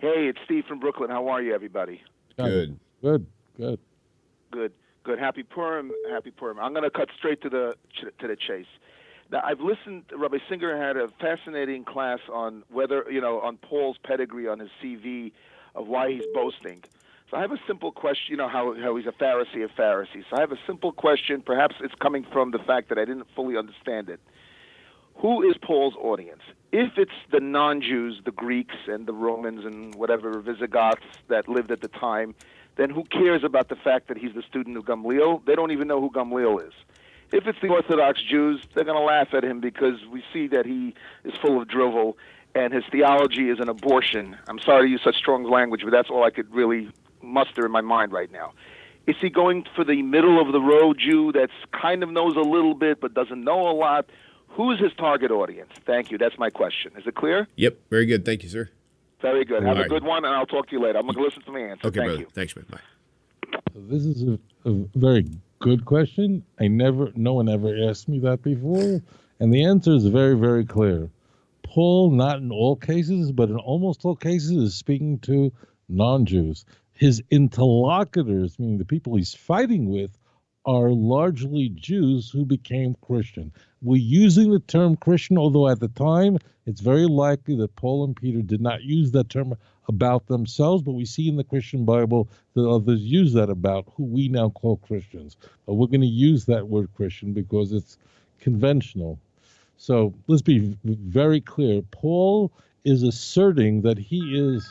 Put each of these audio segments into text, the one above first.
Hey, it's Steve from Brooklyn. How are you, everybody? Good. Good, good. Good, good. Happy Purim, happy Purim. I'm going to cut straight to the chase. Now, I've listened. Rabbi Singer had a fascinating class on whether on Paul's pedigree on his CV of why he's boasting. So I have a simple question. You know how he's a Pharisee of Pharisees. So I have a simple question. Perhaps it's coming from the fact that I didn't fully understand it. Who is Paul's audience? If it's the non-Jews, the Greeks and the Romans and whatever Visigoths that lived at the time, then who cares about the fact that he's the student of Gamliel? They don't even know who Gamliel is. If it's the Orthodox Jews, they're going to laugh at him because we see that he is full of drivel and his theology is an abortion. I'm sorry to use such strong language, but that's all I could really muster in my mind right now. Is he going for the middle-of-the-road Jew that's kind of knows a little bit but doesn't know a lot? Who's his target audience? Thank you. That's my question. Is it clear? Yep. Very good. Thank you, sir. Very good. Have All a right. good one, and I'll talk to you later. I'm going to listen to the answer. Okay, Thank brother. you. Thanks, man. Bye. This is a very good question. No one ever asked me that before, and the answer is very, very clear. Paul, not in all cases, but in almost all cases, is speaking to non-Jews. His interlocutors, meaning the people he's fighting with, are largely Jews who became Christian. We're using the term Christian, although at the time it's very likely that Paul and Peter did not use that term about themselves, but we see in the Christian Bible that others use that about who we now call Christians. But we're going to use that word Christian because it's conventional. So let's be very clear. Paul is asserting that he's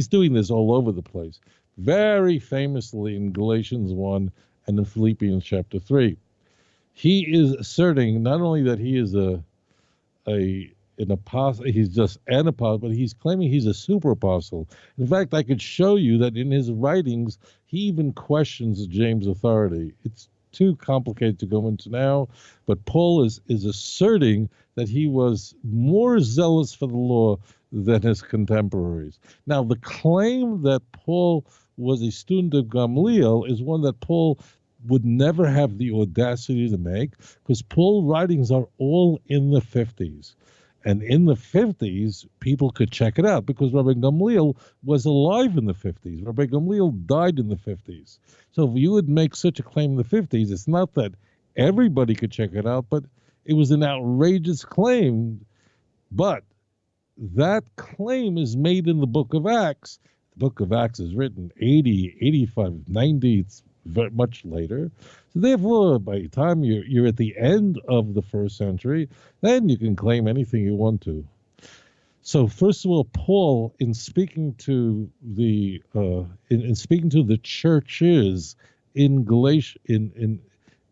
doing this all over the place. Very famously in Galatians 1 and in Philippians chapter 3. He is asserting not only that he is an apostle, he's just an apostle, but he's claiming he's a super apostle. In fact, I could show you that in his writings, he even questions James' authority. It's too complicated to go into now, but Paul is asserting that he was more zealous for the law than his contemporaries. Now, the claim that Paul was a student of Gamliel is one that Paul would never have the audacity to make, because Paul's writings are all in the 50s. And in the 50s, people could check it out because Rabbi Gamliel was alive in the 50s. Rabbi Gamliel died in the 50s. So if you would make such a claim in the 50s, it's not that everybody could check it out, but it was an outrageous claim. But that claim is made in the book of Acts. The book of Acts is written 80, 85, 90, it's very much later. So therefore, by the time you're at the end of the first century, then you can claim anything you want to. So first of all, Paul, in speaking to the churches in Galatia,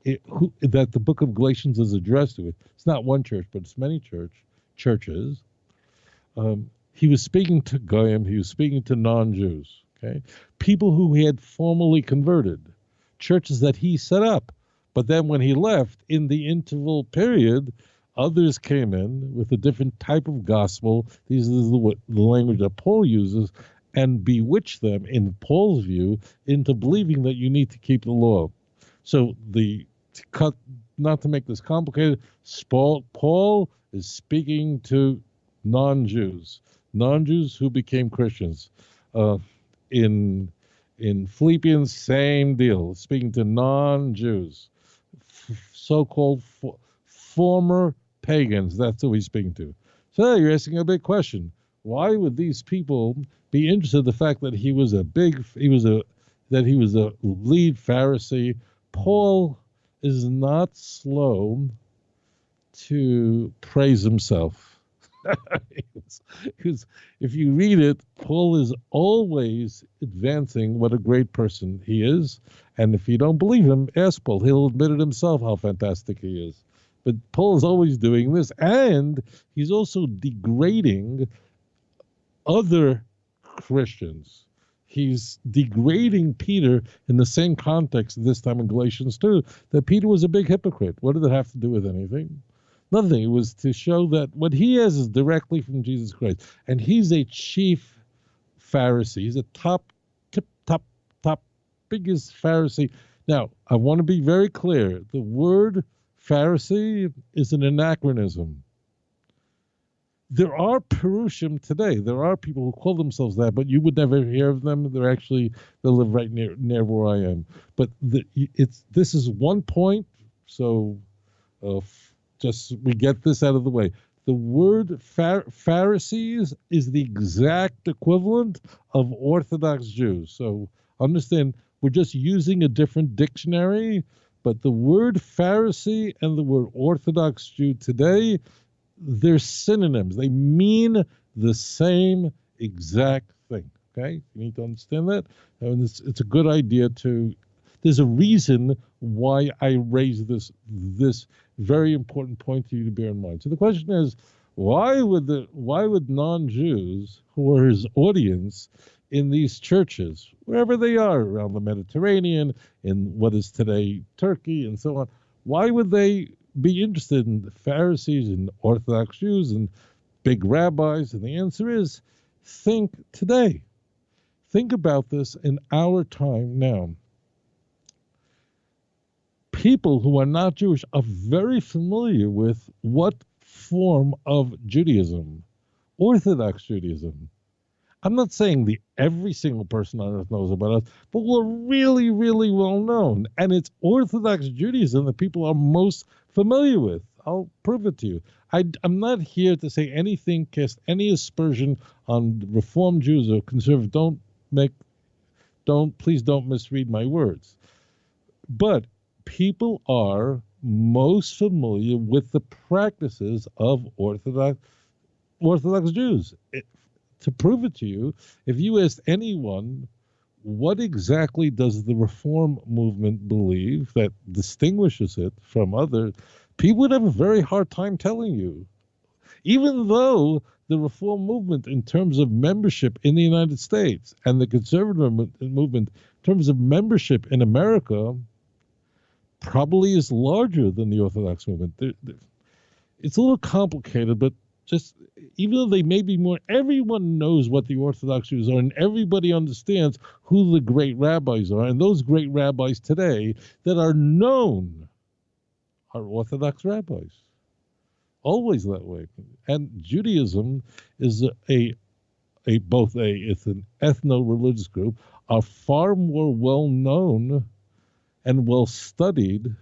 that the book of Galatians is addressed to, it's not one church, but it's many churches. He was speaking to Goyim, he was speaking to non-Jews, okay? People who he had formally converted, churches that he set up. But then when he left, in the interval period, others came in with a different type of gospel. These is the language that Paul uses, and bewitched them, in Paul's view, into believing that you need to keep the law. So not to make this complicated, Paul is speaking to non-Jews who became Christians. In Philippians, same deal, speaking to non-Jews, so-called former pagans. That's who he's speaking to. So you're asking a big question. Why would these people be interested in the fact that he was a lead Pharisee? Paul is not slow to praise himself. Because if you read it, Paul is always advancing what a great person he is. And if you don't believe him, ask Paul. He'll admit it himself how fantastic he is. But Paul is always doing this. And he's also degrading other Christians. He's degrading Peter in the same context this time in Galatians 2, that Peter was a big hypocrite. What did it have to do with anything? Nothing. It was to show that what he has is directly from Jesus Christ. And he's a chief Pharisee. He's a top, biggest Pharisee. Now, I want to be very clear. The word Pharisee is an anachronism. There are Perushim today. There are people who call themselves that, but you would never hear of them. They live right near where I am. But this is one point. So just we get this out of the way. The word Pharisees is the exact equivalent of Orthodox Jews. So understand, we're just using a different dictionary, but the word Pharisee and the word Orthodox Jew today, they're synonyms. They mean the same exact thing. Okay, you need to understand that, and it's a good idea to. There's a reason why I raise this very important point to you to bear in mind. So the question is, why would non-Jews who are his audience in these churches, wherever they are around the Mediterranean, in what is today Turkey and so on, why would they be interested in the Pharisees and Orthodox Jews and big rabbis? And the answer is, think today. Think about this in our time now. People who are not Jewish are very familiar with what form of Judaism, Orthodox Judaism. I'm not saying every single person on earth knows about us, but we're really, really well known. And it's Orthodox Judaism that people are most familiar with. I'll prove it to you. I'm not here to say anything, cast any aspersion on Reform Jews or conservative. Please don't misread my words. But people are most familiar with the practices of Orthodox Jews. To prove it to you, if you asked anyone, what exactly does the Reform movement believe that distinguishes it from others, people would have a very hard time telling you. Even though the Reform movement, in terms of membership in the United States, and the conservative movement, in terms of membership in America, probably is larger than the Orthodox movement. It's a little complicated, but just even though they may be more, everyone knows what the Orthodox Jews are, and everybody understands who the great rabbis are. And those great rabbis today that are known are Orthodox rabbis. Always that way. And Judaism is it's an ethno-religious group, are far more well known and well studied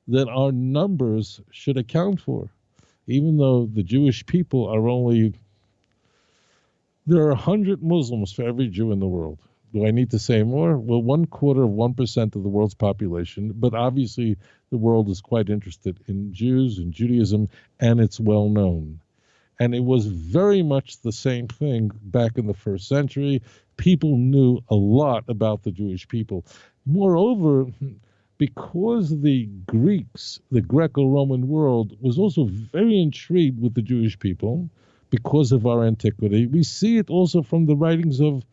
than our numbers should account for. Even though the Jewish people are there are 100 Muslims for every Jew in the world. Do I need to say more? Well, 1/4 of the world's population, but obviously the world is quite interested in Jews and Judaism, and it's well known. And it was very much the same thing back in the first century. People knew a lot about the Jewish people. Moreover, because the Greeks, the Greco-Roman world, was also very intrigued with the Jewish people because of our antiquity. We see it also from the writings of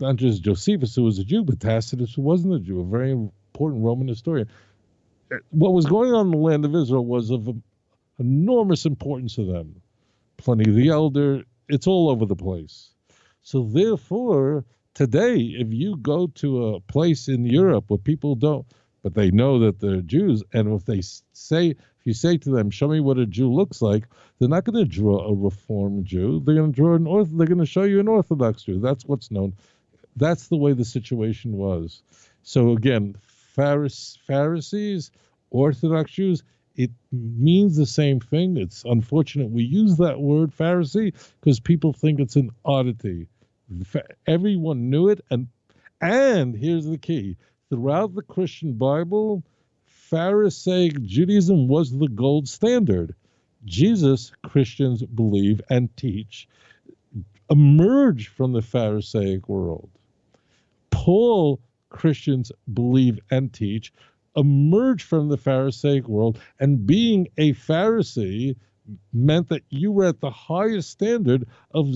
not just Josephus, who was a Jew, but Tacitus, who wasn't a Jew, a very important Roman historian. What was going on in the land of Israel was of enormous importance to them. Pliny the Elder, it's all over the place. So therefore, today, if you go to a place in Europe where people don't, but they know that they're Jews, and if you say to them, "Show me what a Jew looks like," they're not going to draw a Reformed Jew. They're going to they're going to show you an Orthodox Jew. That's what's known. That's the way the situation was. So again, Pharisees, Orthodox Jews, it means the same thing. It's unfortunate we use that word Pharisee because people think it's an oddity. Everyone knew it, and here's the key: throughout the Christian Bible, Pharisaic Judaism was the gold standard. Jesus, Christians believe and teach, emerged from the Pharisaic world. Paul, Christians believe and teach, emerged from the Pharisaic world, and being a Pharisee meant that you were at the highest standard of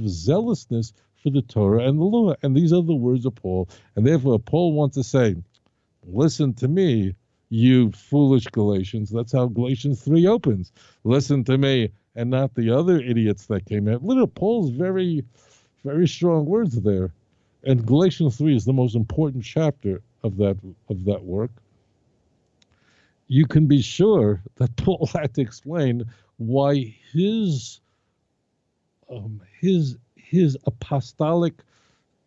zealousness for the Torah and the law. And these are the words of Paul. And therefore, Paul wants to say, listen to me, you foolish Galatians. That's how Galatians 3 opens. Listen to me and not the other idiots that came in. Little Paul's very, very strong words there. And Galatians 3 is the most important chapter of that work. you can be sure that Paul had to explain why his apostolic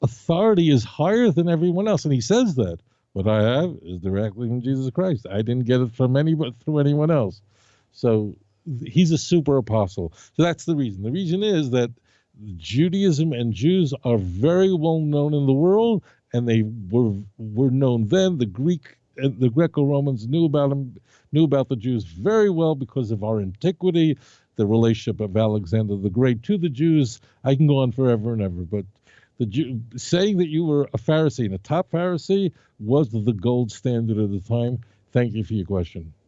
authority is higher than everyone else, and he says that. What I have is directly from Jesus Christ. I didn't get it from through anyone else. So he's a super apostle. So that's the reason. The reason is that Judaism and Jews are very well known in the world, and they were known then. The Greco-Romans knew about the Jews very well because of our antiquity, the relationship of Alexander the Great to the Jews. I can go on forever and ever, but saying that you were a Pharisee and a top Pharisee was the gold standard at the time. Thank you for your question.